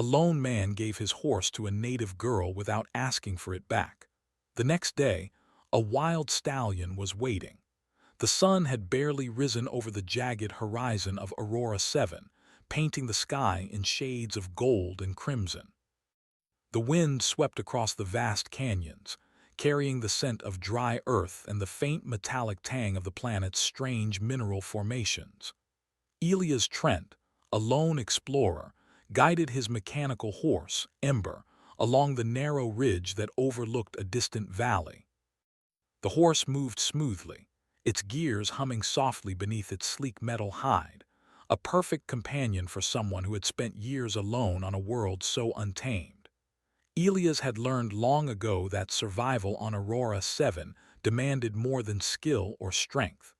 A lone man gave his horse to a native girl without asking for it back. The next day, a wild stallion was waiting. The sun had barely risen over the jagged horizon of Aurora 7, painting the sky in shades of gold and crimson. The wind swept across the vast canyons, carrying the scent of dry earth and the faint metallic tang of the planet's strange mineral formations. Elias Trent, a lone explorer, guided his mechanical horse, Ember, along the narrow ridge that overlooked a distant valley. The horse moved smoothly, its gears humming softly beneath its sleek metal hide, a perfect companion for someone who had spent years alone on a world so untamed. Elias had learned long ago that survival on Aurora 7 demanded more than skill or strength.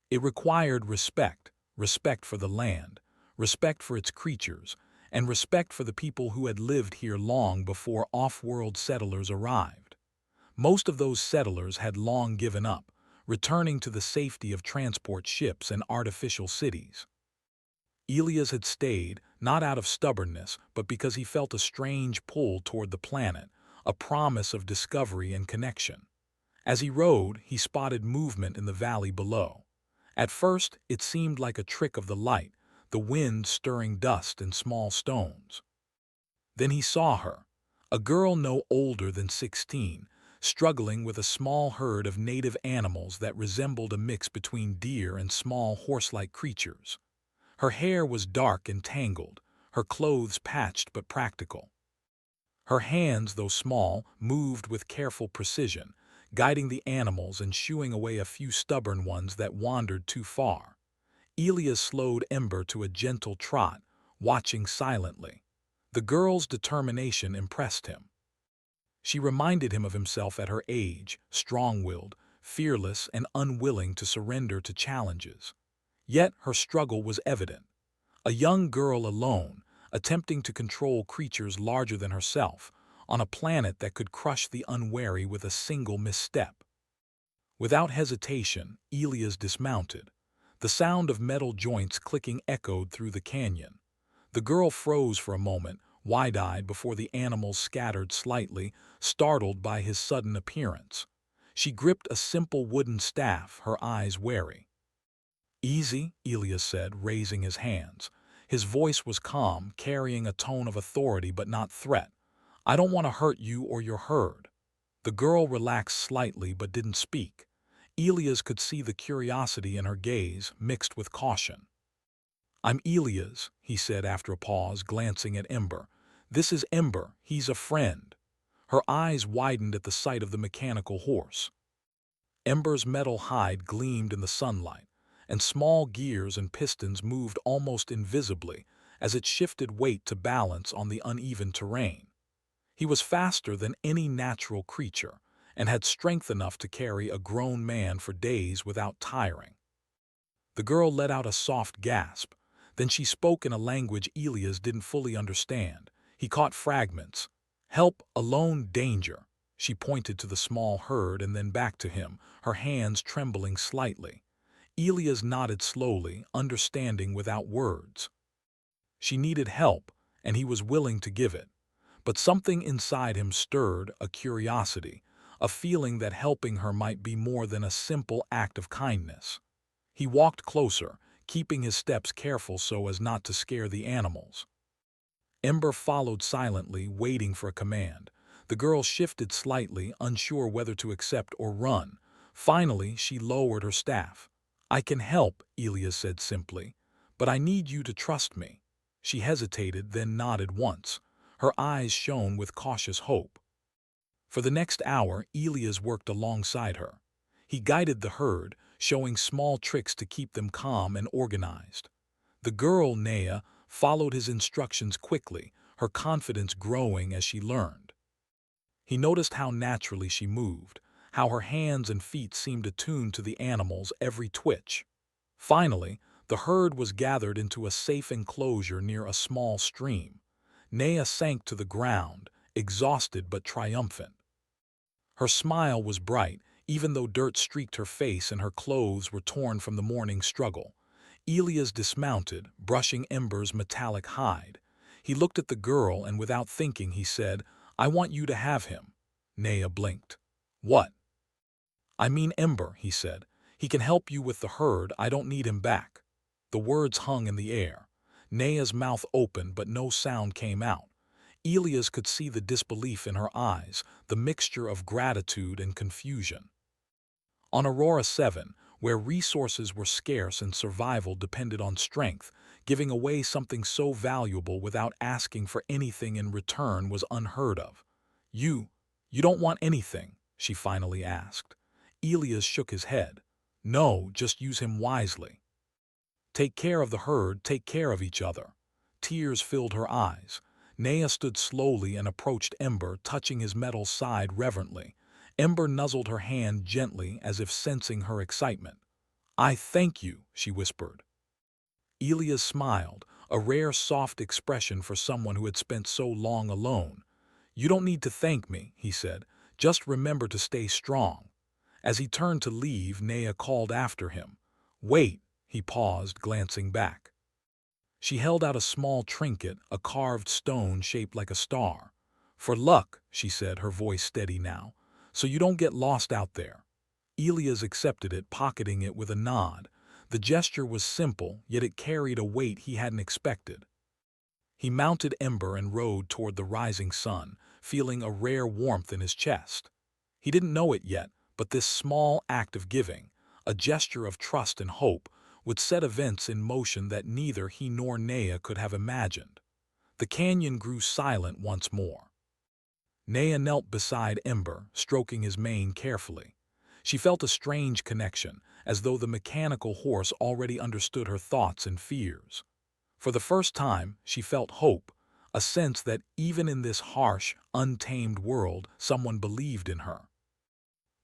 It required respect, respect for the land, respect for its creatures, and respect for the people who had lived here long before off-world settlers arrived. Most of those settlers had long given up, returning to the safety of transport ships and artificial cities. Elias had stayed, not out of stubbornness, but because he felt a strange pull toward the planet, a promise of discovery and connection. As he rode, he spotted movement in the valley below. At first, it seemed like a trick of the light, the wind stirring dust and small stones. Then he saw her, a girl no older than 16, struggling with a small herd of native animals that resembled a mix between deer and small horse-like creatures. Her hair was dark and tangled, her clothes patched but practical. Her hands, though small, moved with careful precision, guiding the animals and shooing away a few stubborn ones that wandered too far. Elias slowed Ember to a gentle trot, watching silently. The girl's determination impressed him. She reminded him of himself at her age, strong-willed, fearless, and unwilling to surrender to challenges. Yet her struggle was evident. A young girl alone, attempting to control creatures larger than herself, on a planet that could crush the unwary with a single misstep. Without hesitation, Elias dismounted. The sound of metal joints clicking echoed through the canyon. The girl froze for a moment, wide-eyed before the animals scattered slightly, startled by his sudden appearance. She gripped a simple wooden staff, her eyes wary. "Easy," Elias said, raising his hands. His voice was calm, carrying a tone of authority but not threat. "I don't want to hurt you or your herd." The girl relaxed slightly but didn't speak. Elias could see the curiosity in her gaze, mixed with caution. "I'm Elias," he said after a pause, glancing at Ember. "This is Ember, he's a friend." Her eyes widened at the sight of the mechanical horse. Ember's metal hide gleamed in the sunlight, and small gears and pistons moved almost invisibly as it shifted weight to balance on the uneven terrain. He was faster than any natural creature, and had strength enough to carry a grown man for days without tiring. The girl let out a soft gasp. Then she spoke in a language Elias didn't fully understand. He caught fragments. "Help, alone, danger." She pointed to the small herd and then back to him, her hands trembling slightly. Elias nodded slowly, understanding without words. She needed help, and he was willing to give it. But something inside him stirred, a curiosity, a feeling that helping her might be more than a simple act of kindness. He walked closer, keeping his steps careful so as not to scare the animals. Ember followed silently, waiting for a command. The girl shifted slightly, unsure whether to accept or run. Finally, she lowered her staff. "I can help," Elias said simply, "but I need you to trust me." She hesitated, then nodded once. Her eyes shone with cautious hope. For the next hour, Elias worked alongside her. He guided the herd, showing small tricks to keep them calm and organized. The girl, Naya, followed his instructions quickly, her confidence growing as she learned. He noticed how naturally she moved, how her hands and feet seemed attuned to the animals' every twitch. Finally, the herd was gathered into a safe enclosure near a small stream. Naya sank to the ground, exhausted but triumphant. Her smile was bright, even though dirt streaked her face and her clothes were torn from the morning's struggle. Elias dismounted, brushing Ember's metallic hide. He looked at the girl and without thinking he said, "I want you to have him." Naya blinked. "What?" "I mean Ember," he said. "He can help you with the herd. I don't need him back." The words hung in the air. Naya's mouth opened, but no sound came out. Elias could see the disbelief in her eyes, the mixture of gratitude and confusion. On Aurora 7, where resources were scarce and survival depended on strength, giving away something so valuable without asking for anything in return was unheard of. You don't want anything?" she finally asked. Elias shook his head. "No, just use him wisely. Take care of the herd, take care of each other." Tears filled her eyes. Naya stood slowly and approached Ember, touching his metal side reverently. Ember nuzzled her hand gently as if sensing her excitement. "I thank you," she whispered. Elias smiled, a rare soft expression for someone who had spent so long alone. "You don't need to thank me," he said. "Just remember to stay strong." As he turned to leave, Naya called after him. "Wait." He paused, glancing back. She held out a small trinket, a carved stone shaped like a star. "For luck," she said, her voice steady now, "so you don't get lost out there." Elias accepted it, pocketing it with a nod. The gesture was simple, yet it carried a weight he hadn't expected. He mounted Ember and rode toward the rising sun, feeling a rare warmth in his chest. He didn't know it yet, but this small act of giving, a gesture of trust and hope, would set events in motion that neither he nor Naya could have imagined. The canyon grew silent once more. Naya knelt beside Ember, stroking his mane carefully. She felt a strange connection, as though the mechanical horse already understood her thoughts and fears. For the first time, she felt hope, a sense that even in this harsh, untamed world, someone believed in her.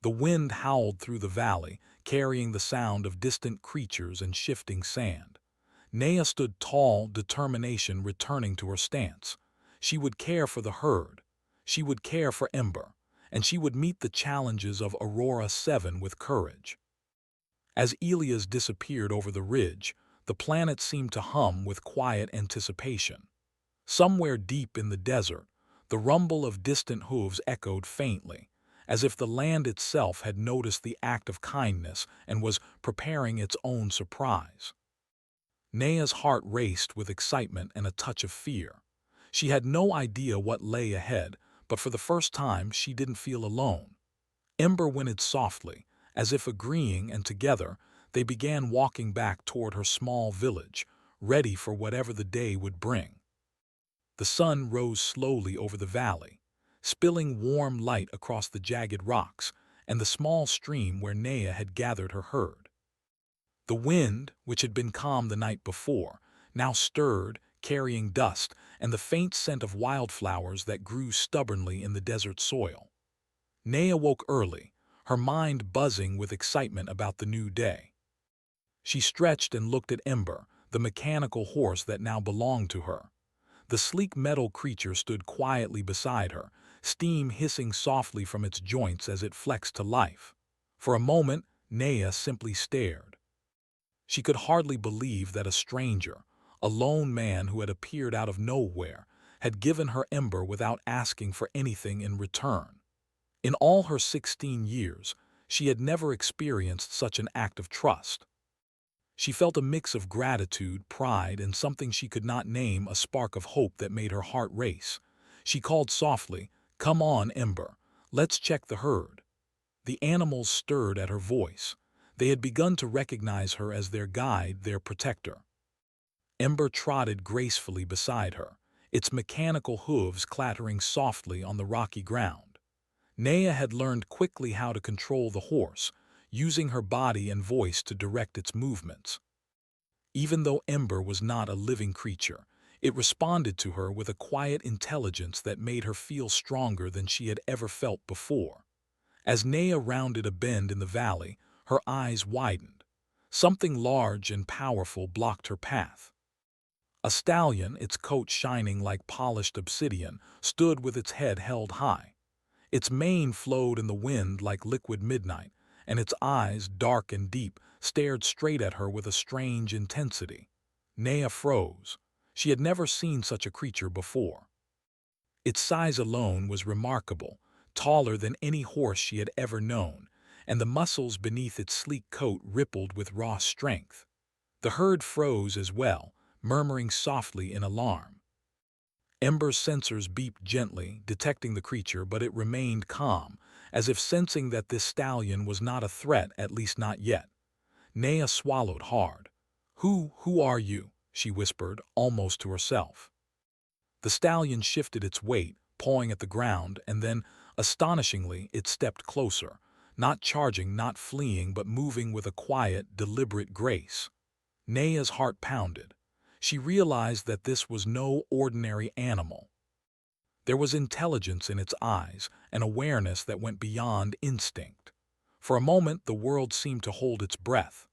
The wind howled through the valley, carrying the sound of distant creatures and shifting sand. Naya stood tall, determination returning to her stance. She would care for the herd. She would care for Ember, and she would meet the challenges of Aurora 7 with courage. As Elias disappeared over the ridge, the planet seemed to hum with quiet anticipation. Somewhere deep in the desert, the rumble of distant hooves echoed faintly, as if the land itself had noticed the act of kindness and was preparing its own surprise. Naya's heart raced with excitement and a touch of fear. She had no idea what lay ahead, but for the first time she didn't feel alone. Ember whinnied softly, as if agreeing, and together they began walking back toward her small village, ready for whatever the day would bring. The sun rose slowly over the valley, spilling warm light across the jagged rocks and the small stream where Naya had gathered her herd. The wind, which had been calm the night before, now stirred, carrying dust and the faint scent of wildflowers that grew stubbornly in the desert soil. Naya woke early, her mind buzzing with excitement about the new day. She stretched and looked at Ember, the mechanical horse that now belonged to her. The sleek metal creature stood quietly beside her, steam hissing softly from its joints as it flexed to life. For a moment, Naya simply stared. She could hardly believe that a stranger, a lone man who had appeared out of nowhere, had given her Ember without asking for anything in return. In all her 16 years, she had never experienced such an act of trust. She felt a mix of gratitude, pride, and something she could not name, a spark of hope that made her heart race. She called softly, "Come on, Ember. Let's check the herd." The animals stirred at her voice. They had begun to recognize her as their guide, their protector. Ember trotted gracefully beside her, its mechanical hooves clattering softly on the rocky ground. Naya had learned quickly how to control the horse, using her body and voice to direct its movements. Even though Ember was not a living creature, it responded to her with a quiet intelligence that made her feel stronger than she had ever felt before. As Naya rounded a bend in the valley, her eyes widened. Something large and powerful blocked her path. A stallion, its coat shining like polished obsidian, stood with its head held high. Its mane flowed in the wind like liquid midnight, and its eyes, dark and deep, stared straight at her with a strange intensity. Naya froze. She had never seen such a creature before. Its size alone was remarkable, taller than any horse she had ever known, and the muscles beneath its sleek coat rippled with raw strength. The herd froze as well, murmuring softly in alarm. Ember's sensors beeped gently, detecting the creature, but it remained calm, as if sensing that this stallion was not a threat, at least not yet. Naya swallowed hard. Who are you?" she whispered, almost to herself. The stallion shifted its weight, pawing at the ground, and then, astonishingly, it stepped closer, not charging, not fleeing, but moving with a quiet, deliberate grace. Naya's heart pounded. She realized that this was no ordinary animal. There was intelligence in its eyes, an awareness that went beyond instinct. For a moment, the world seemed to hold its breath.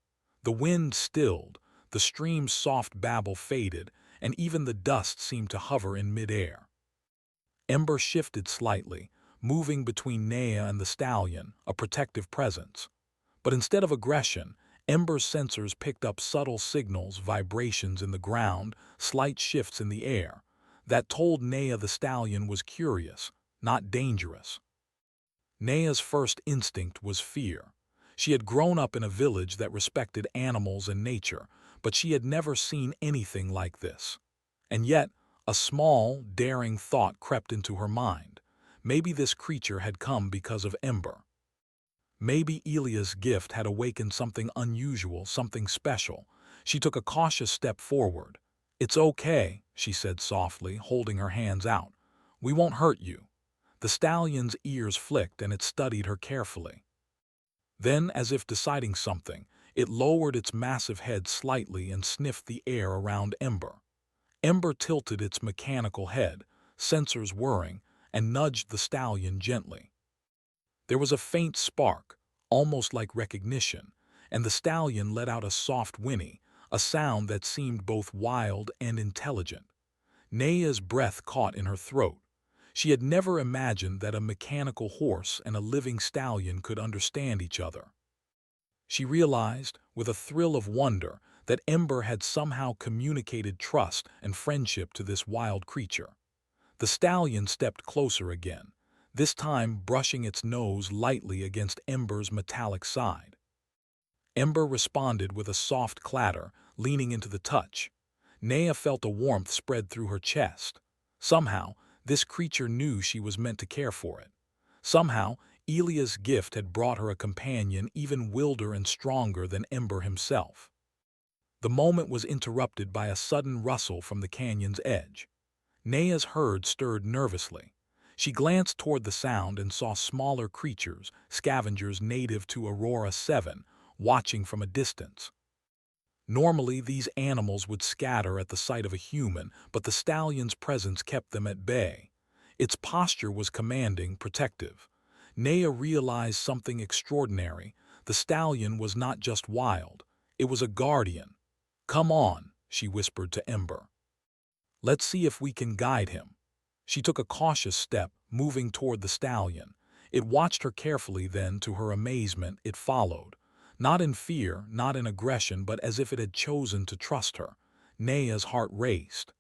The wind stilled, the stream's soft babble faded, and even the dust seemed to hover in midair. Ember shifted slightly, moving between Naya and the stallion, a protective presence. But instead of aggression, Ember's sensors picked up subtle signals, vibrations in the ground, slight shifts in the air, that told Naya the stallion was curious, not dangerous. Naya's first instinct was fear. She had grown up in a village that respected animals and nature, but she had never seen anything like this. And yet, a small, daring thought crept into her mind. Maybe this creature had come because of Ember. Maybe Elia's gift had awakened something unusual, something special. She took a cautious step forward. "It's okay," she said softly, holding her hands out. "We won't hurt you." The stallion's ears flicked and it studied her carefully. Then, as if deciding something, it lowered its massive head slightly and sniffed the air around Ember. Ember tilted its mechanical head, sensors whirring, and nudged the stallion gently. There was a faint spark, almost like recognition, and the stallion let out a soft whinny, a sound that seemed both wild and intelligent. Naya's breath caught in her throat. She had never imagined that a mechanical horse and a living stallion could understand each other. She realized, with a thrill of wonder, that Ember had somehow communicated trust and friendship to this wild creature. The stallion stepped closer again, this time brushing its nose lightly against Ember's metallic side. Ember responded with a soft clatter, leaning into the touch. Naya felt a warmth spread through her chest. Somehow, this creature knew she was meant to care for it. Somehow, Elia's gift had brought her a companion even wilder and stronger than Ember himself. The moment was interrupted by a sudden rustle from the canyon's edge. Naya's herd stirred nervously. She glanced toward the sound and saw smaller creatures, scavengers native to Aurora 7, watching from a distance. Normally, these animals would scatter at the sight of a human, but the stallion's presence kept them at bay. Its posture was commanding, protective. Naya realized something extraordinary. The stallion was not just wild. It was a guardian. "Come on," she whispered to Ember. "Let's see if we can guide him." She took a cautious step, moving toward the stallion. It watched her carefully, then, to her amazement, it followed. Not in fear, not in aggression, but as if it had chosen to trust her. Naya's heart raced.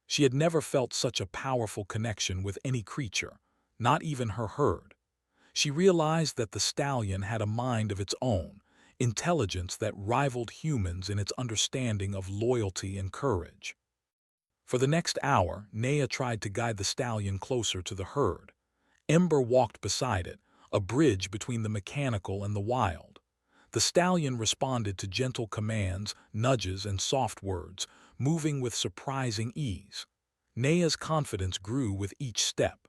She had never felt such a powerful connection with any creature, not even her herd. She realized that the stallion had a mind of its own, intelligence that rivaled humans in its understanding of loyalty and courage. For the next hour, Naya tried to guide the stallion closer to the herd. Ember walked beside it, a bridge between the mechanical and the wild. The stallion responded to gentle commands, nudges, and soft words, moving with surprising ease. Naya's confidence grew with each step.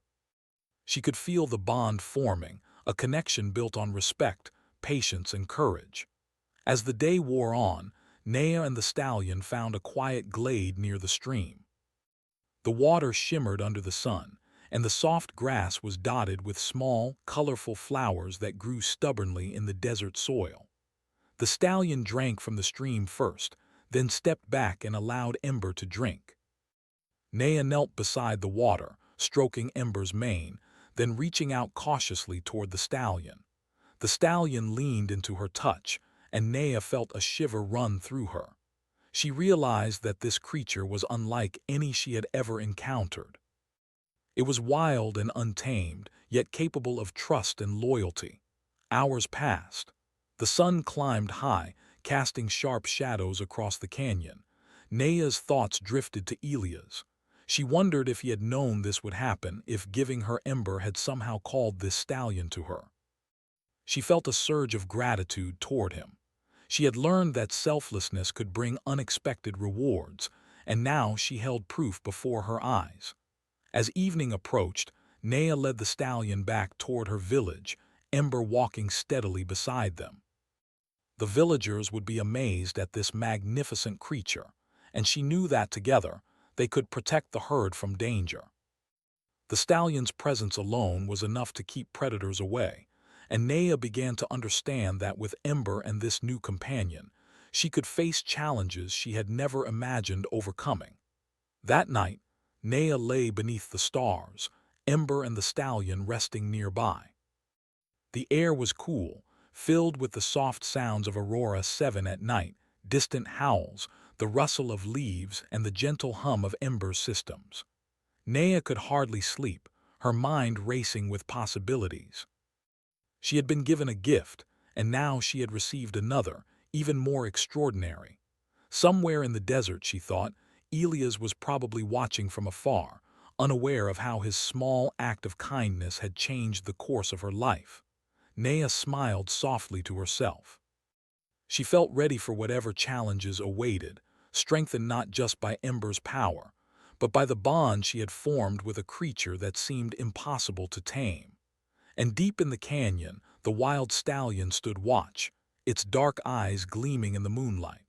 She could feel the bond forming, a connection built on respect, patience, and courage. As the day wore on, Naya and the stallion found a quiet glade near the stream. The water shimmered under the sun, and the soft grass was dotted with small, colorful flowers that grew stubbornly in the desert soil. The stallion drank from the stream first, then stepped back and allowed Ember to drink. Naya knelt beside the water, stroking Ember's mane, then reaching out cautiously toward the stallion. The stallion leaned into her touch, and Naya felt a shiver run through her. She realized that this creature was unlike any she had ever encountered. It was wild and untamed, yet capable of trust and loyalty. Hours passed. The sun climbed high, casting sharp shadows across the canyon. Naya's thoughts drifted to Elia's. She wondered if he had known this would happen, if giving her Ember had somehow called this stallion to her. She felt a surge of gratitude toward him. She had learned that selflessness could bring unexpected rewards, and now she held proof before her eyes. As evening approached, Naya led the stallion back toward her village, Ember walking steadily beside them. The villagers would be amazed at this magnificent creature, and she knew that together they could protect the herd from danger. The stallion's presence alone was enough to keep predators away, and Naya began to understand that with Ember and this new companion, she could face challenges she had never imagined overcoming. That night, Naya lay beneath the stars, Ember and the stallion resting nearby. The air was cool, filled with the soft sounds of Aurora 7 at night, distant howls, the rustle of leaves, and the gentle hum of Ember's systems. Naya could hardly sleep, her mind racing with possibilities. She had been given a gift, and now she had received another, even more extraordinary. Somewhere in the desert, she thought, Elias was probably watching from afar, unaware of how his small act of kindness had changed the course of her life. Naya smiled softly to herself. She felt ready for whatever challenges awaited, strengthened not just by Ember's power, but by the bond she had formed with a creature that seemed impossible to tame. And deep in the canyon, the wild stallion stood watch, its dark eyes gleaming in the moonlight.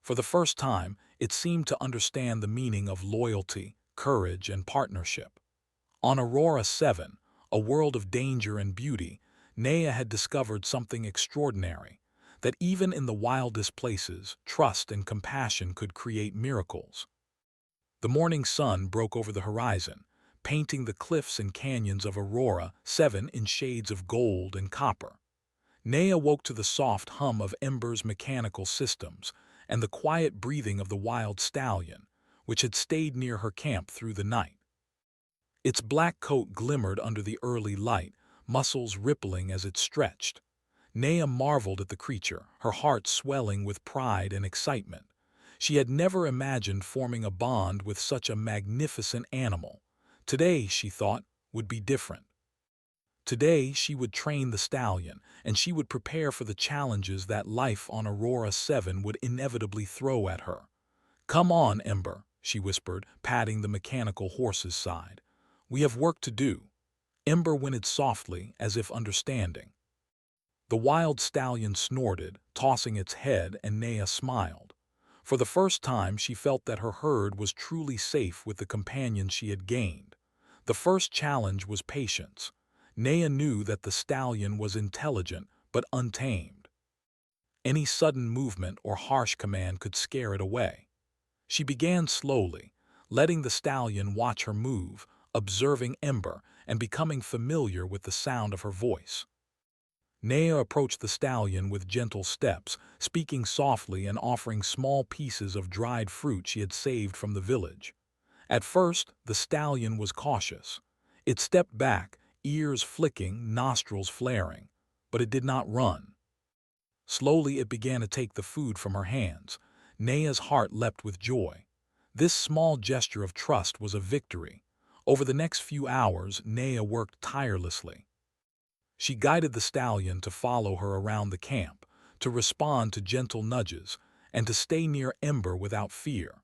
For the first time, it seemed to understand the meaning of loyalty, courage, and partnership. On Aurora 7, a world of danger and beauty, Naya had discovered something extraordinary, that even in the wildest places, trust and compassion could create miracles. The morning sun broke over the horizon, painting the cliffs and canyons of Aurora 7 in shades of gold and copper. Naya woke to the soft hum of Ember's mechanical systems and the quiet breathing of the wild stallion, which had stayed near her camp through the night. Its black coat glimmered under the early light, muscles rippling as it stretched. Naya marveled at the creature, her heart swelling with pride and excitement. She had never imagined forming a bond with such a magnificent animal. Today, she thought, would be different. Today, she would train the stallion, and she would prepare for the challenges that life on Aurora 7 would inevitably throw at her. "Come on, Ember," she whispered, patting the mechanical horse's side. "We have work to do." Ember whinnied softly, as if understanding. The wild stallion snorted, tossing its head, and Naya smiled. For the first time, she felt that her herd was truly safe with the companion she had gained. The first challenge was patience. Naya knew that the stallion was intelligent but untamed. Any sudden movement or harsh command could scare it away. She began slowly, letting the stallion watch her move, observing Ember, and becoming familiar with the sound of her voice. Naya approached the stallion with gentle steps, speaking softly and offering small pieces of dried fruit she had saved from the village. At first, the stallion was cautious. It stepped back, ears flicking, nostrils flaring, but it did not run. Slowly it began to take the food from her hands. Naya's heart leapt with joy. This small gesture of trust was a victory. Over the next few hours, Naya worked tirelessly. She guided the stallion to follow her around the camp, to respond to gentle nudges, and to stay near Ember without fear.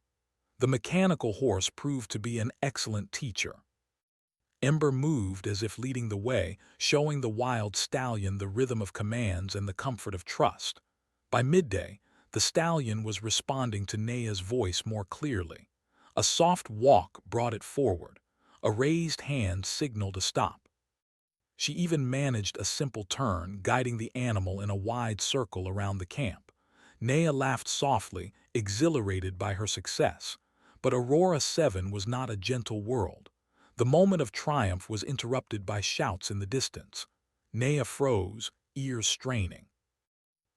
The mechanical horse proved to be an excellent teacher. Ember moved as if leading the way, showing the wild stallion the rhythm of commands and the comfort of trust. By midday, the stallion was responding to Naya's voice more clearly. A soft walk brought it forward. A raised hand signaled a stop. She even managed a simple turn, guiding the animal in a wide circle around the camp. Naya laughed softly, exhilarated by her success. But Aurora 7 was not a gentle world. The moment of triumph was interrupted by shouts in the distance. Naya froze, ears straining.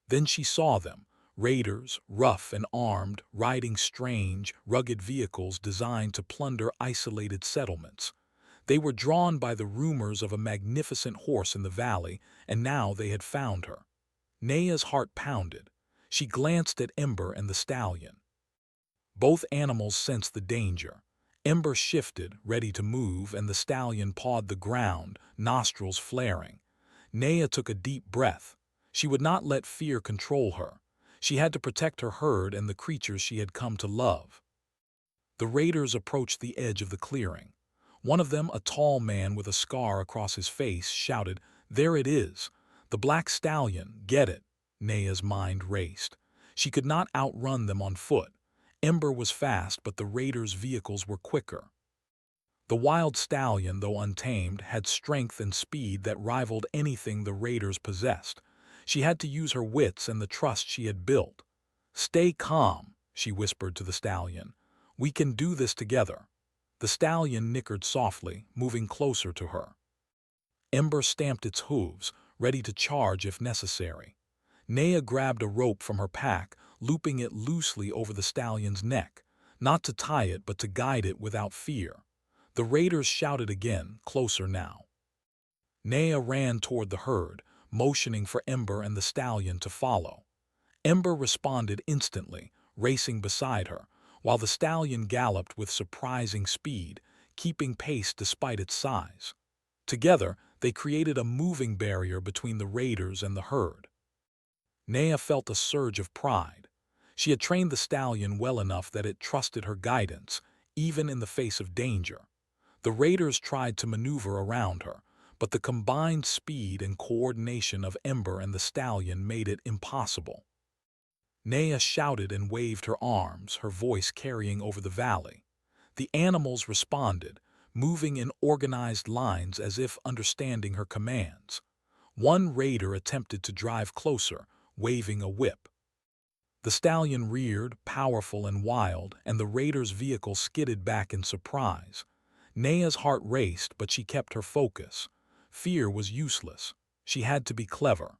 Then she saw them, Raiders, rough and armed, riding strange, rugged vehicles designed to plunder isolated settlements. They were drawn by the rumors of a magnificent horse in the valley, and now they had found her. Naya's heart pounded. She glanced at Ember and the stallion. Both animals sensed the danger. Ember shifted, ready to move, and the stallion pawed the ground, nostrils flaring. Naya took a deep breath. She would not let fear control her. She had to protect her herd and the creatures she had come to love. The raiders approached the edge of the clearing. One of them, a tall man with a scar across his face, shouted, "There it is! The black stallion, get it!" Naya's mind raced. She could not outrun them on foot. Ember was fast, but the raiders' vehicles were quicker. The wild stallion, though untamed, had strength and speed that rivaled anything the raiders possessed. She had to use her wits and the trust she had built. "Stay calm," she whispered to the stallion. "We can do this together." The stallion nickered softly, moving closer to her. Ember stamped its hooves, ready to charge if necessary. Naya grabbed a rope from her pack, looping it loosely over the stallion's neck, not to tie it but to guide it without fear. The raiders shouted again, closer now. Naya ran toward the herd, motioning for Ember and the stallion to follow. Ember responded instantly, racing beside her, while the stallion galloped with surprising speed, keeping pace despite its size. Together, they created a moving barrier between the raiders and the herd. Naya felt a surge of pride. She had trained the stallion well enough that it trusted her guidance, even in the face of danger. The raiders tried to maneuver around her, but the combined speed and coordination of Ember and the stallion made it impossible. Naya shouted and waved her arms, her voice carrying over the valley. The animals responded, moving in organized lines as if understanding her commands. One raider attempted to drive closer, waving a whip. The stallion reared, powerful and wild, and the raider's vehicle skidded back in surprise. Naya's heart raced, but she kept her focus. Fear was useless. She had to be clever.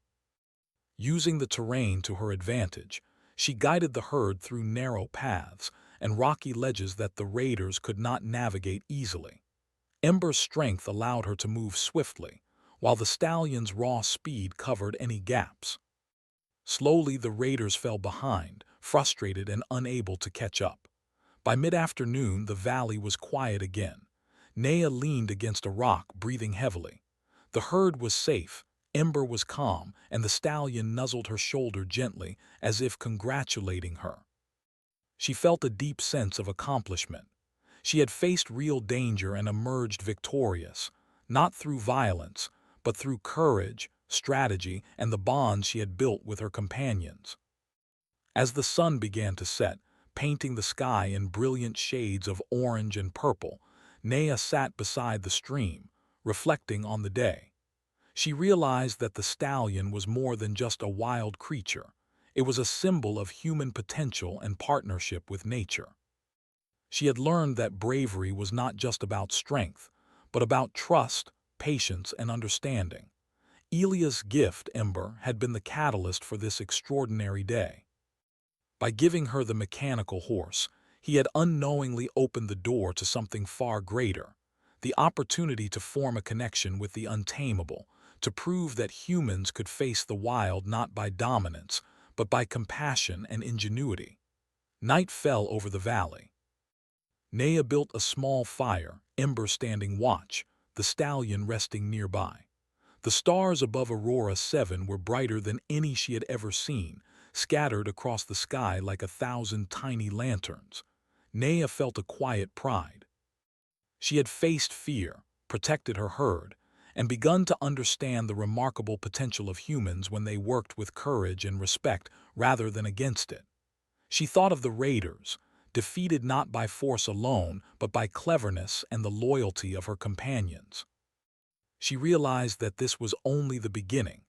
Using the terrain to her advantage, she guided the herd through narrow paths and rocky ledges that the raiders could not navigate easily. Ember's strength allowed her to move swiftly, while the stallion's raw speed covered any gaps. Slowly, the raiders fell behind, frustrated and unable to catch up. By mid-afternoon, the valley was quiet again. Naya leaned against a rock, breathing heavily. The herd was safe, Ember was calm, and the stallion nuzzled her shoulder gently, as if congratulating her. She felt a deep sense of accomplishment. She had faced real danger and emerged victorious, not through violence, but through courage, strategy, and the bonds she had built with her companions. As the sun began to set, painting the sky in brilliant shades of orange and purple, Naya sat beside the stream, reflecting on the day. She realized that the stallion was more than just a wild creature. It was a symbol of human potential and partnership with nature. She had learned that bravery was not just about strength, but about trust, patience, and understanding. Elia's gift, Ember, had been the catalyst for this extraordinary day. By giving her the mechanical horse, he had unknowingly opened the door to something far greater, the opportunity to form a connection with the untamable, to prove that humans could face the wild not by dominance, but by compassion and ingenuity. Night fell over the valley. Naya built a small fire, Ember standing watch, the stallion resting nearby. The stars above Aurora 7 were brighter than any she had ever seen, scattered across the sky like 1,000 tiny lanterns. Naya felt a quiet pride. She had faced fear, protected her herd, and begun to understand the remarkable potential of humans when they worked with courage and respect rather than against it. She thought of the raiders, defeated not by force alone, but by cleverness and the loyalty of her companions. She realized that this was only the beginning.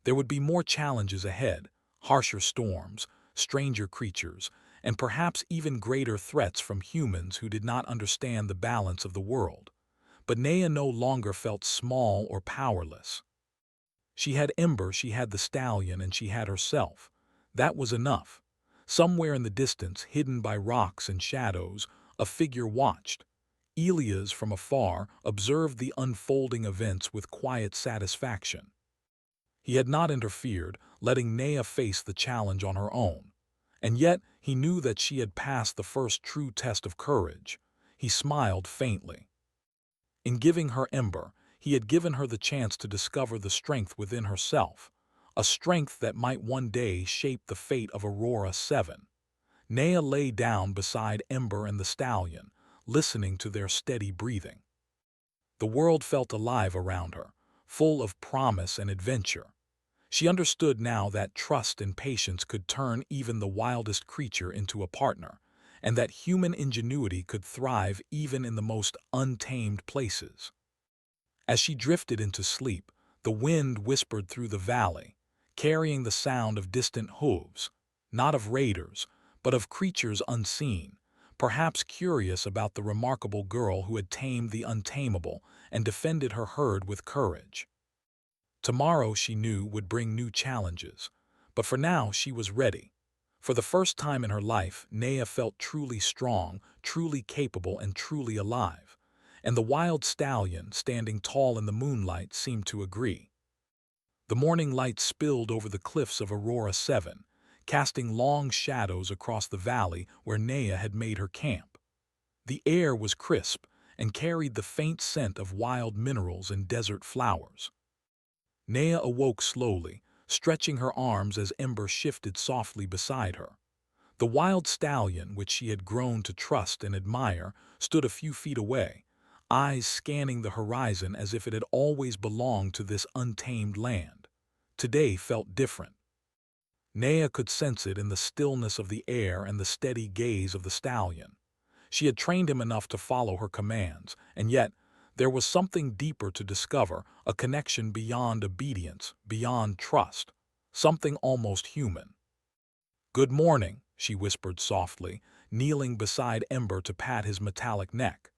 There would be more challenges ahead, harsher storms, stranger creatures, and perhaps even greater threats from humans who did not understand the balance of the world. But Naya no longer felt small or powerless. She had Ember, she had the stallion, and she had herself. That was enough. Somewhere in the distance, hidden by rocks and shadows, a figure watched. Elias, from afar, observed the unfolding events with quiet satisfaction. He had not interfered, letting Nea face the challenge on her own. And yet, he knew that she had passed the first true test of courage. He smiled faintly. In giving her Ember, he had given her the chance to discover the strength within herself, a strength that might one day shape the fate of Aurora 7. Nea lay down beside Ember and the stallion, listening to their steady breathing. The world felt alive around her, full of promise and adventure. She understood now that trust and patience could turn even the wildest creature into a partner, and that human ingenuity could thrive even in the most untamed places. As she drifted into sleep, the wind whispered through the valley, carrying the sound of distant hooves, not of raiders, but of creatures unseen, perhaps curious about the remarkable girl who had tamed the untamable and defended her herd with courage. Tomorrow, she knew, would bring new challenges, but for now she was ready. For the first time in her life, Nea felt truly strong, truly capable, and truly alive, and the wild stallion, standing tall in the moonlight, seemed to agree. The morning light spilled over the cliffs of Aurora 7, casting long shadows across the valley where Nea had made her camp. The air was crisp and carried the faint scent of wild minerals and desert flowers. Nea awoke slowly, stretching her arms as Ember shifted softly beside her. The wild stallion, which she had grown to trust and admire, stood a few feet away, eyes scanning the horizon as if it had always belonged to this untamed land. Today felt different. Nea could sense it in the stillness of the air and the steady gaze of the stallion. She had trained him enough to follow her commands, and yet there was something deeper to discover, a connection beyond obedience, beyond trust, something almost human. "Good morning," she whispered softly, kneeling beside Ember to pat his metallic neck.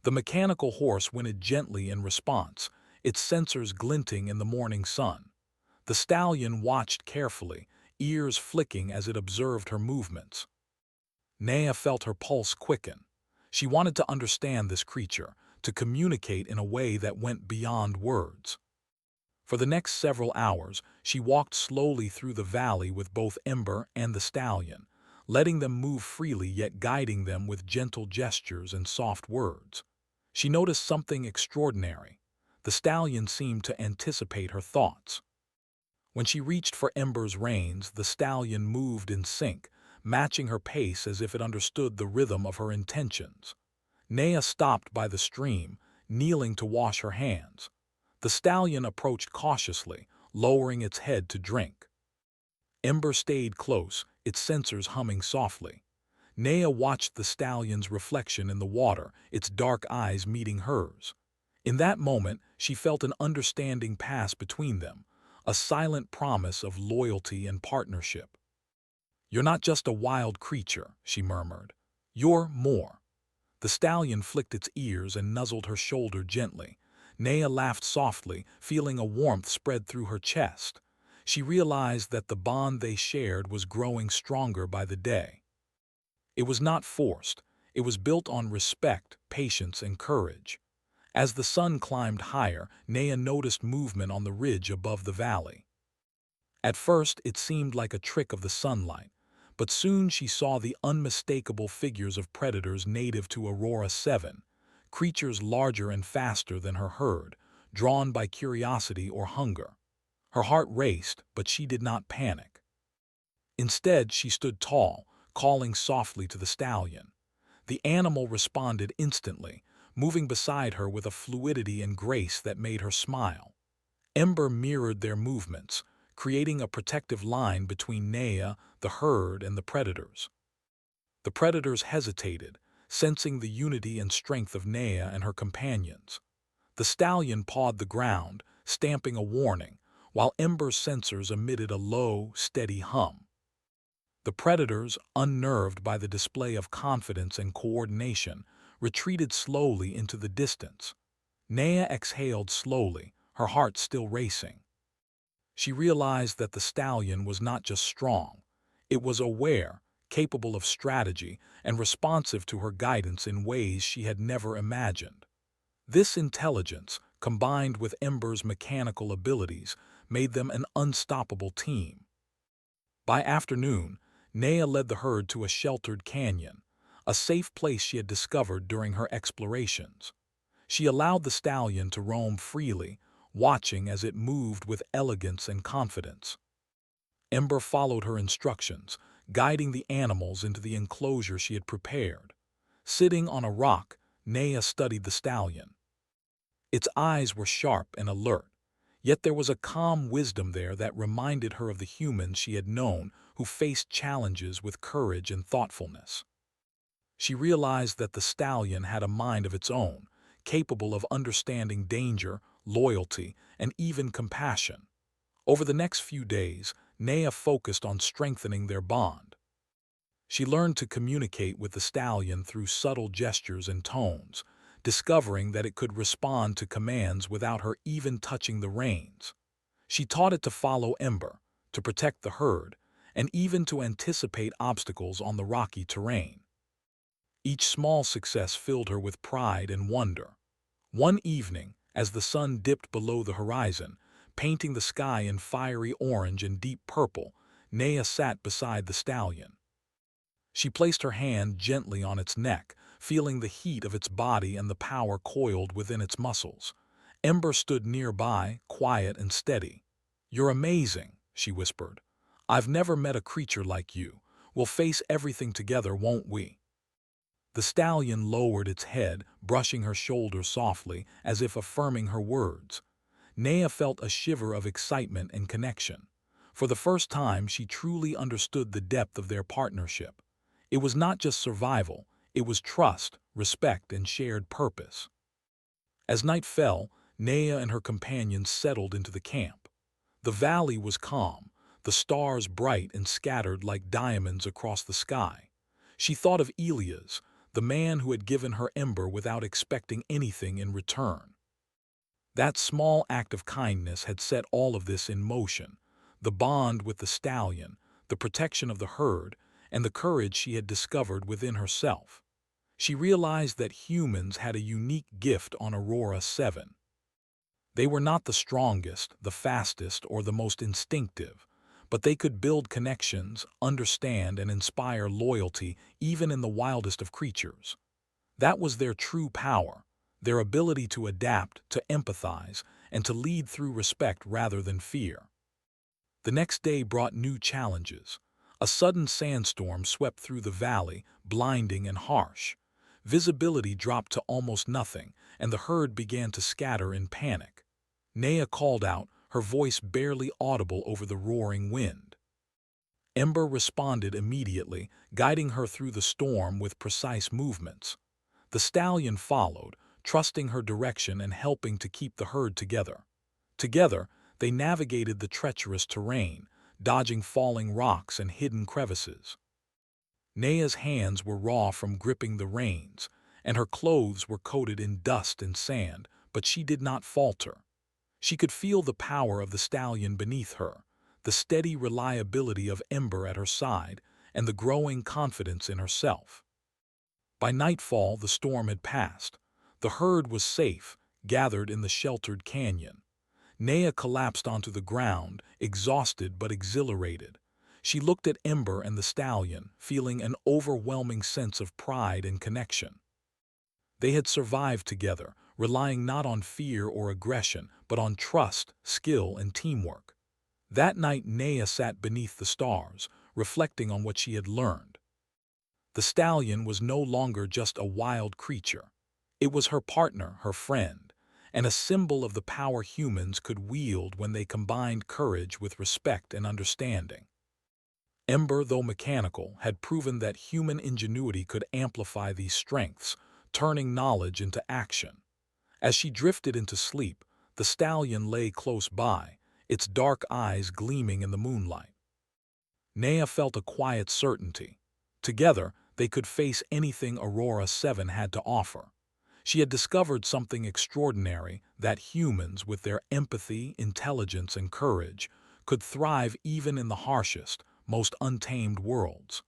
The mechanical horse whinnied gently in response, its sensors glinting in the morning sun. The stallion watched carefully, ears flicking as it observed her movements. Nea felt her pulse quicken. She wanted to understand this creature, to communicate in a way that went beyond words. For the next several hours, she walked slowly through the valley with both Ember and the stallion, letting them move freely yet guiding them with gentle gestures and soft words. She noticed something extraordinary. The stallion seemed to anticipate her thoughts. When she reached for Ember's reins, the stallion moved in sync, matching her pace as if it understood the rhythm of her intentions. Nea stopped by the stream, kneeling to wash her hands. The stallion approached cautiously, lowering its head to drink. Ember stayed close, its sensors humming softly. Nea watched the stallion's reflection in the water, its dark eyes meeting hers. In that moment, she felt an understanding pass between them, a silent promise of loyalty and partnership. "You're not just a wild creature," she murmured. "You're more." The stallion flicked its ears and nuzzled her shoulder gently. Nea laughed softly, feeling a warmth spread through her chest. She realized that the bond they shared was growing stronger by the day. It was not forced. It was built on respect, patience, and courage. As the sun climbed higher, Nea noticed movement on the ridge above the valley. At first, it seemed like a trick of the sunlight, but soon she saw the unmistakable figures of predators native to Aurora 7, creatures larger and faster than her herd, drawn by curiosity or hunger. Her heart raced, but she did not panic. Instead, she stood tall, calling softly to the stallion. The animal responded instantly, moving beside her with a fluidity and grace that made her smile. Ember mirrored their movements, creating a protective line between Nea, the herd, and the predators. The predators hesitated, sensing the unity and strength of Nea and her companions. The stallion pawed the ground, stamping a warning, while Ember's sensors emitted a low, steady hum. The predators, unnerved by the display of confidence and coordination, retreated slowly into the distance. Nea exhaled slowly, her heart still racing. She realized that the stallion was not just strong. It was aware, capable of strategy, and responsive to her guidance in ways she had never imagined. This intelligence, combined with Ember's mechanical abilities, made them an unstoppable team. By afternoon, Nea led the herd to a sheltered canyon, a safe place she had discovered during her explorations. She allowed the stallion to roam freely, watching as it moved with elegance and confidence. Ember followed her instructions, guiding the animals into the enclosure she had prepared. Sitting on a rock, Nea studied the stallion. Its eyes were sharp and alert, yet there was a calm wisdom there that reminded her of the humans she had known who faced challenges with courage and thoughtfulness. She realized that the stallion had a mind of its own, capable of understanding danger, loyalty, and even compassion. Over the next few days, Nea focused on strengthening their bond. She learned to communicate with the stallion through subtle gestures and tones, discovering that it could respond to commands without her even touching the reins. She taught it to follow Ember, to protect the herd, and even to anticipate obstacles on the rocky terrain. Each small success filled her with pride and wonder. One evening, as the sun dipped below the horizon, painting the sky in fiery orange and deep purple, Nea sat beside the stallion. She placed her hand gently on its neck, feeling the heat of its body and the power coiled within its muscles. Ember stood nearby, quiet and steady. "You're amazing," she whispered. "I've never met a creature like you. We'll face everything together, won't we?" The stallion lowered its head, brushing her shoulder softly, as if affirming her words. Nea felt a shiver of excitement and connection. For the first time, she truly understood the depth of their partnership. It was not just survival, it was trust, respect, and shared purpose. As night fell, Nea and her companions settled into the camp. The valley was calm, the stars bright and scattered like diamonds across the sky. She thought of Elias, the man who had given her Ember without expecting anything in return. That small act of kindness had set all of this in motion: the bond with the stallion, the protection of the herd, and the courage she had discovered within herself. She realized that humans had a unique gift on Aurora 7. They were not the strongest, the fastest, or the most instinctive, but they could build connections, understand, and inspire loyalty even in the wildest of creatures. That was their true power, their ability to adapt, to empathize, and to lead through respect rather than fear. The next day brought new challenges. A sudden sandstorm swept through the valley, blinding and harsh. Visibility dropped to almost nothing, and the herd began to scatter in panic. Nea called out, her voice barely audible over the roaring wind. Ember responded immediately, guiding her through the storm with precise movements. The stallion followed, trusting her direction and helping to keep the herd together. Together, they navigated the treacherous terrain, dodging falling rocks and hidden crevices. Nea's hands were raw from gripping the reins, and her clothes were coated in dust and sand, but she did not falter. She could feel the power of the stallion beneath her, the steady reliability of Ember at her side, and the growing confidence in herself. By nightfall, the storm had passed. The herd was safe, gathered in the sheltered canyon. Nea collapsed onto the ground, exhausted but exhilarated. She looked at Ember and the stallion, feeling an overwhelming sense of pride and connection. They had survived together, relying not on fear or aggression, but on trust, skill, and teamwork. That night, Nea sat beneath the stars, reflecting on what she had learned. The stallion was no longer just a wild creature. It was her partner, her friend, and a symbol of the power humans could wield when they combined courage with respect and understanding. Ember, though mechanical, had proven that human ingenuity could amplify these strengths, turning knowledge into action. As she drifted into sleep, the stallion lay close by, its dark eyes gleaming in the moonlight. Nea felt a quiet certainty. Together, they could face anything Aurora 7 had to offer. She had discovered something extraordinary: that humans, with their empathy, intelligence, and courage, could thrive even in the harshest, most untamed worlds.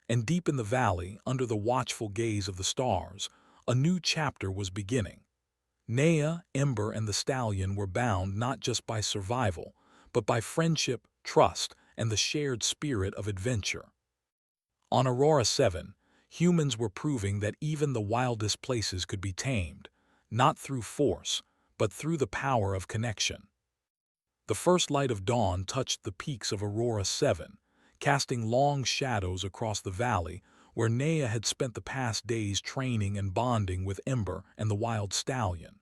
And deep in the valley, under the watchful gaze of the stars, a new chapter was beginning. Naya, Ember, and the stallion were bound not just by survival, but by friendship, trust, and the shared spirit of adventure. On Aurora 7, humans were proving that even the wildest places could be tamed, not through force, but through the power of connection. The first light of dawn touched the peaks of Aurora 7, casting long shadows across the valley where Naya had spent the past days training and bonding with Ember and the wild stallion.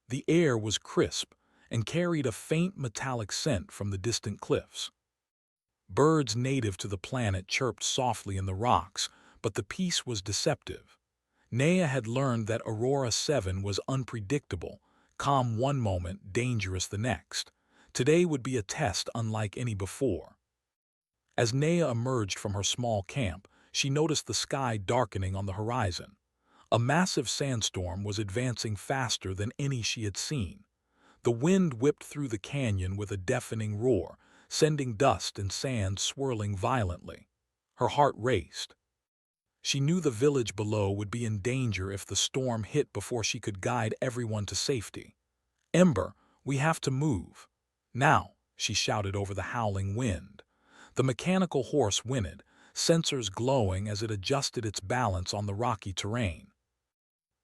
The air was crisp and carried a faint metallic scent from the distant cliffs. Birds native to the planet chirped softly in the rocks, but the peace was deceptive. Naya had learned that Aurora 7 was unpredictable, calm one moment, dangerous the next. Today would be a test unlike any before. As Naya emerged from her small camp, she noticed the sky darkening on the horizon. A massive sandstorm was advancing faster than any she had seen. The wind whipped through the canyon with a deafening roar, sending dust and sand swirling violently. Her heart raced. She knew the village below would be in danger if the storm hit before she could guide everyone to safety. "Ember, we have to move. Now," she shouted over the howling wind. The mechanical horse whinnied, sensors glowing as it adjusted its balance on the rocky terrain.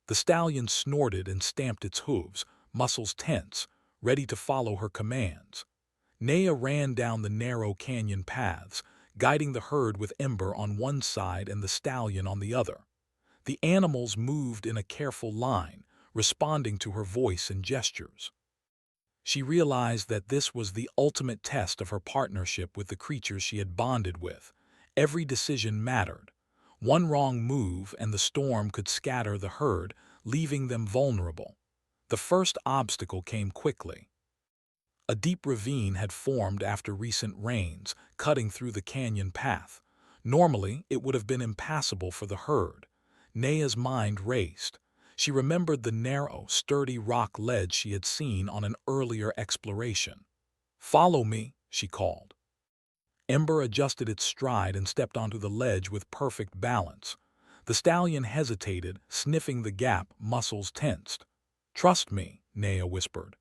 The stallion snorted and stamped its hooves, muscles tense, ready to follow her commands. Naya ran down the narrow canyon paths, guiding the herd with Ember on one side and the stallion on the other. The animals moved in a careful line, responding to her voice and gestures. She realized that this was the ultimate test of her partnership with the creatures she had bonded with. Every decision mattered. One wrong move and the storm could scatter the herd, leaving them vulnerable. The first obstacle came quickly. A deep ravine had formed after recent rains, cutting through the canyon path. Normally, it would have been impassable for the herd. Naya's mind raced. She remembered the narrow, sturdy rock ledge she had seen on an earlier exploration. "Follow me," she called. Ember adjusted its stride and stepped onto the ledge with perfect balance. The stallion hesitated, sniffing the gap, muscles tensed. "Trust me," Naya whispered.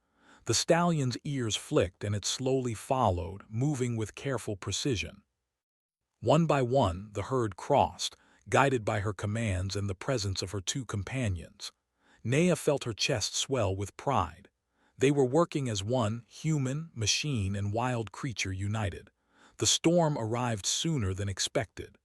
The stallion's ears flicked and it slowly followed, moving with careful precision. One by one, the herd crossed, guided by her commands and the presence of her two companions. Naya felt her chest swell with pride. They were working as one, human, machine, and wild creature united. The storm arrived sooner than expected.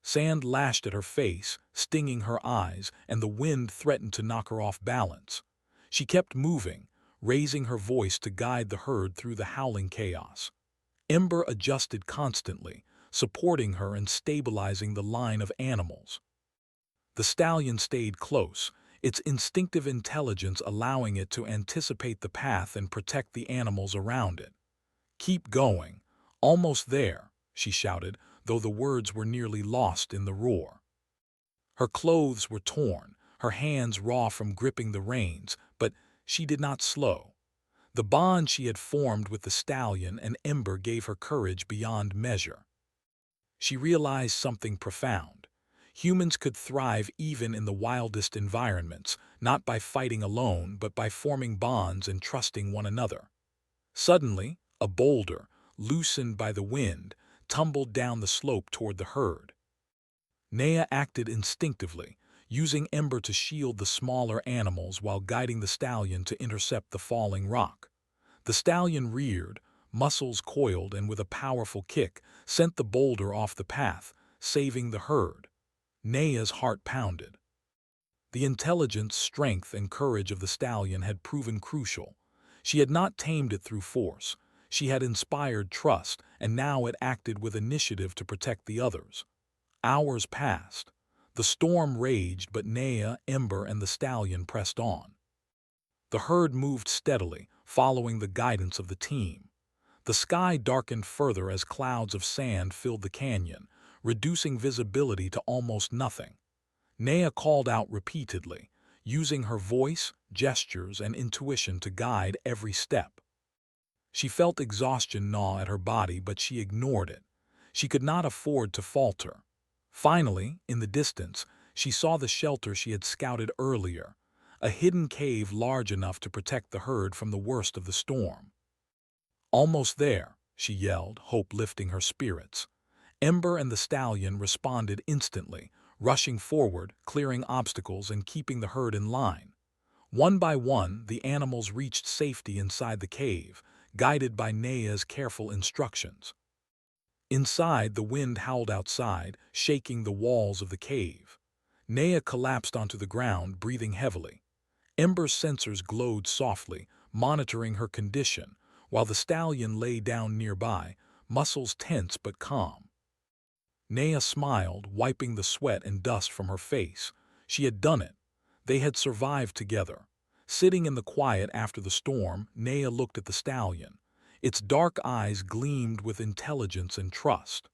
Sand lashed at her face, stinging her eyes, and the wind threatened to knock her off balance. She kept moving, raising her voice to guide the herd through the howling chaos. Ember adjusted constantly, supporting her and stabilizing the line of animals. The stallion stayed close, its instinctive intelligence allowing it to anticipate the path and protect the animals around it. "Keep going. Almost there," she shouted, though the words were nearly lost in the roar. Her clothes were torn, her hands raw from gripping the reins, but she did not slow. The bond she had formed with the stallion and Ember gave her courage beyond measure. She realized something profound. Humans could thrive even in the wildest environments, not by fighting alone, but by forming bonds and trusting one another. Suddenly, a boulder, loosened by the wind, tumbled down the slope toward the herd. Naya acted instinctively, using Ember to shield the smaller animals while guiding the stallion to intercept the falling rock. The stallion reared, muscles coiled, and with a powerful kick, sent the boulder off the path, saving the herd. Naya's heart pounded. The intelligence, strength, and courage of the stallion had proven crucial. She had not tamed it through force. She had inspired trust, and now it acted with initiative to protect the others. Hours passed. The storm raged, but Naya, Ember, and the stallion pressed on. The herd moved steadily, following the guidance of the team. The sky darkened further as clouds of sand filled the canyon, reducing visibility to almost nothing. Naya called out repeatedly, using her voice, gestures, and intuition to guide every step. She felt exhaustion gnaw at her body, but she ignored it. She could not afford to falter. Finally, in the distance, she saw the shelter she had scouted earlier, a hidden cave large enough to protect the herd from the worst of the storm. "Almost there," she yelled, hope lifting her spirits. Ember and the stallion responded instantly, rushing forward, clearing obstacles and keeping the herd in line. One by one, the animals reached safety inside the cave, guided by Naya's careful instructions. Inside, the wind howled outside, shaking the walls of the cave. Naya collapsed onto the ground, breathing heavily. Ember's sensors glowed softly, monitoring her condition, while the stallion lay down nearby, muscles tense but calm. Naya smiled, wiping the sweat and dust from her face. She had done it. They had survived together. Sitting in the quiet after the storm, Naya looked at the stallion. Its dark eyes gleamed with intelligence and trust.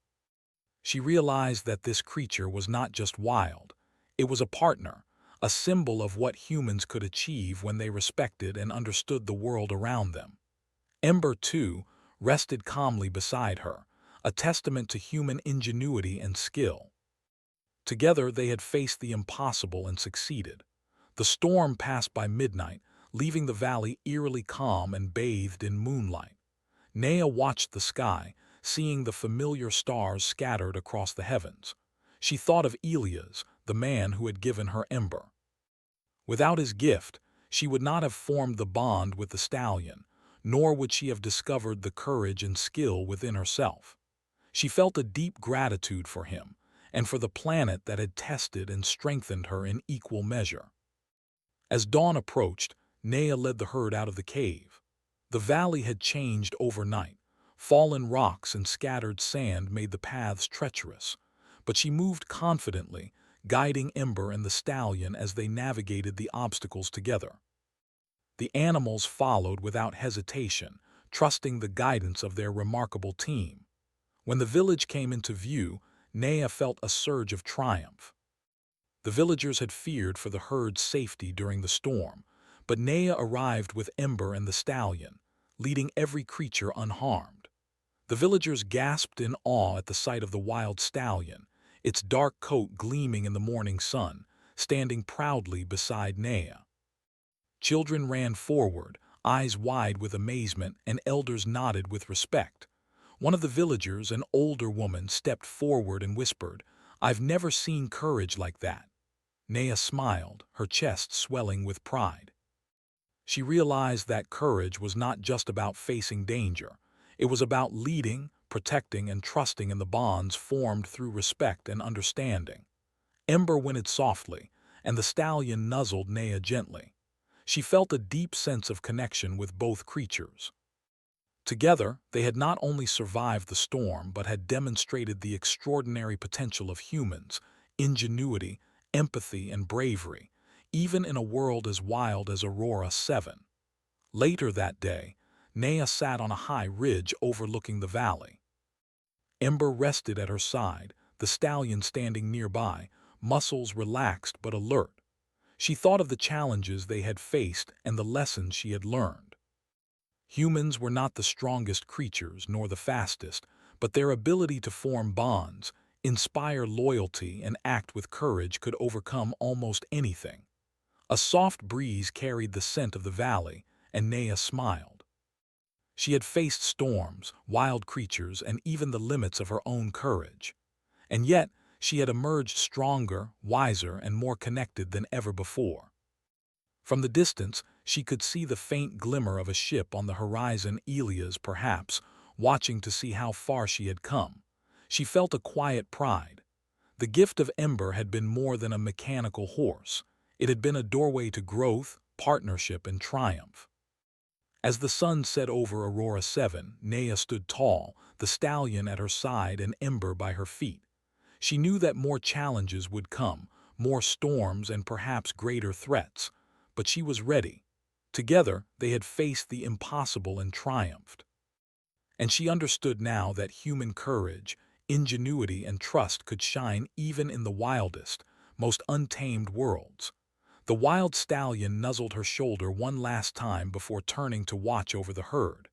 She realized that this creature was not just wild. It was a partner, a symbol of what humans could achieve when they respected and understood the world around them. Ember, too, rested calmly beside her, a testament to human ingenuity and skill. Together they had faced the impossible and succeeded. The storm passed by midnight, leaving the valley eerily calm and bathed in moonlight. Naya watched the sky, seeing the familiar stars scattered across the heavens. She thought of Elias, the man who had given her Ember. Without his gift, she would not have formed the bond with the stallion, nor would she have discovered the courage and skill within herself. She felt a deep gratitude for him, and for the planet that had tested and strengthened her in equal measure. As dawn approached, Naya led the herd out of the cave. The valley had changed overnight. Fallen rocks and scattered sand made the paths treacherous, but she moved confidently, guiding Ember and the stallion as they navigated the obstacles together. The animals followed without hesitation, trusting the guidance of their remarkable team. When the village came into view, Naya felt a surge of triumph. The villagers had feared for the herd's safety during the storm, but Naya arrived with Ember and the stallion, leading every creature unharmed. The villagers gasped in awe at the sight of the wild stallion, its dark coat gleaming in the morning sun, standing proudly beside Naya. Children ran forward, eyes wide with amazement, and elders nodded with respect. One of the villagers, an older woman, stepped forward and whispered, "I've never seen courage like that." Naya smiled, her chest swelling with pride. She realized that courage was not just about facing danger. It was about leading, protecting, and trusting in the bonds formed through respect and understanding. Ember whinnied softly, and the stallion nuzzled Naya gently. She felt a deep sense of connection with both creatures. Together, they had not only survived the storm but had demonstrated the extraordinary potential of humans, ingenuity, empathy, and bravery, even in a world as wild as Aurora 7. Later that day, Naya sat on a high ridge overlooking the valley. Ember rested at her side, the stallion standing nearby, muscles relaxed but alert. She thought of the challenges they had faced and the lessons she had learned. Humans were not the strongest creatures nor the fastest, but their ability to form bonds, inspire loyalty, and act with courage could overcome almost anything. A soft breeze carried the scent of the valley, and Naya smiled. She had faced storms, wild creatures, and even the limits of her own courage. And yet, she had emerged stronger, wiser, and more connected than ever before. From the distance, she could see the faint glimmer of a ship on the horizon, Elias perhaps, watching to see how far she had come. She felt a quiet pride. The gift of Ember had been more than a mechanical horse. It had been a doorway to growth, partnership, and triumph. As the sun set over Aurora 7, Naya stood tall, the stallion at her side and Ember by her feet. She knew that more challenges would come, more storms and perhaps greater threats, but she was ready. Together, they had faced the impossible and triumphed. And she understood now that human courage, ingenuity, and trust could shine even in the wildest, most untamed worlds. The wild stallion nuzzled her shoulder one last time before turning to watch over the herd.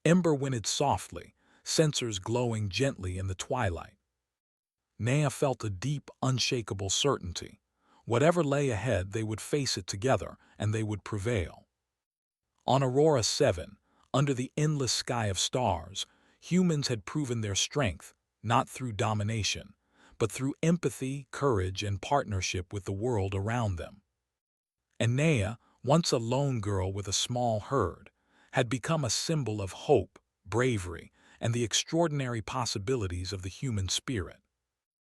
Ember whinnied softly, sensors glowing gently in the twilight. Nea felt a deep, unshakable certainty. Whatever lay ahead, they would face it together, and they would prevail. On Aurora 7, under the endless sky of stars, humans had proven their strength, not through domination, but through empathy, courage, and partnership with the world around them. And Nea, once a lone girl with a small herd, had become a symbol of hope, bravery, and the extraordinary possibilities of the human spirit.